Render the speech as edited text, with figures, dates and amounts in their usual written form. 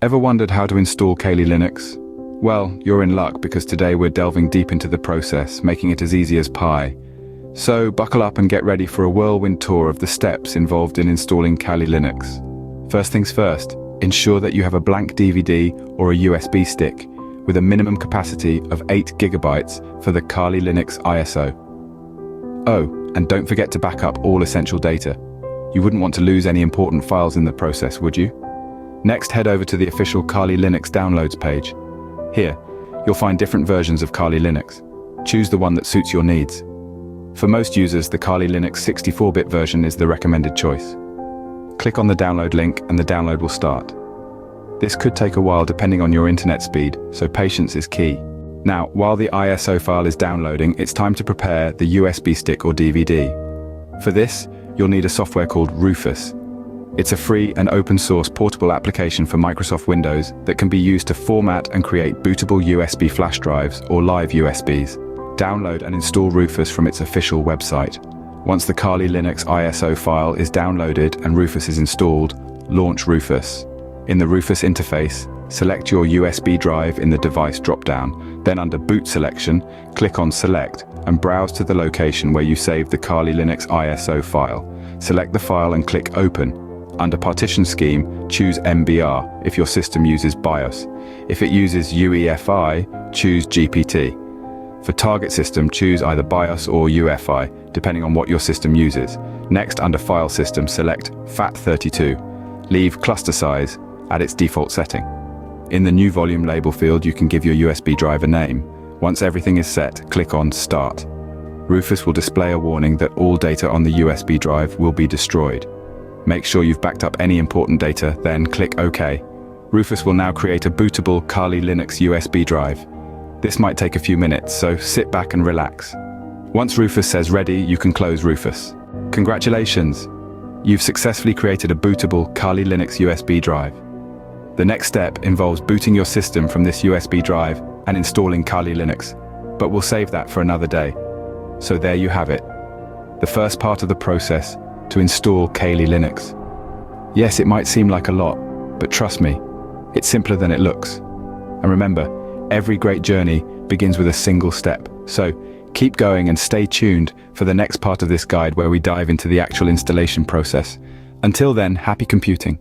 Ever wondered how to install Kali Linux? Well, you're in luck because today we're delving deep into the process, making it as easy as pie. So buckle up and get ready for a whirlwind tour of the steps involved in installing Kali Linux. First things first, ensure that you have a blank DVD or a USB stick with a minimum capacity of 8 GB for the Kali Linux ISO. Oh, and don't forget to back up all essential data. You wouldn't want to lose any important files in the process, would you? Next, head over to the official Kali Linux downloads page. Here, you'll find different versions of Kali Linux. Choose the one that suits your needs. For most users, the Kali Linux 64-bit version is the recommended choice. Click on the download link and the download will start. This could take a while depending on your internet speed, so patience is key. Now, while the ISO file is downloading, it's time to prepare the USB stick or DVD. For this, you'll need a software called Rufus. It's a free and open-source portable application for Microsoft Windows that can be used to format and create bootable USB flash drives or live USBs. Download and install Rufus from its official website. Once the Kali Linux ISO file is downloaded and Rufus is installed, launch Rufus. In the Rufus interface, select your USB drive in the device drop-down. Then under Boot Selection, click on Select and browse to the location where you saved the Kali Linux ISO file. Select the file and click Open. Under Partition Scheme, choose MBR if your system uses BIOS. If it uses UEFI, choose GPT. For target system, choose either BIOS or UEFI, depending on what your system uses. Next, under File System, select FAT32. Leave cluster size at its default setting. In the New Volume label field, you can give your USB drive a name. Once everything is set, click on Start. Rufus will display a warning that all data on the USB drive will be destroyed. Make sure you've backed up any important data, then click OK. Rufus will now create a bootable Kali Linux USB drive. This might take a few minutes, so sit back and relax. Once Rufus says ready, you can close Rufus. Congratulations! You've successfully created a bootable Kali Linux USB drive. The next step involves booting your system from this USB drive and installing Kali Linux, but we'll save that for another day. So there you have it. The first part of the process to install Kali Linux. Yes, it might seem like a lot, but trust me, it's simpler than it looks. And remember, every great journey begins with a single step. So keep going and stay tuned for the next part of this guide where we dive into the actual installation process. Until then, happy computing.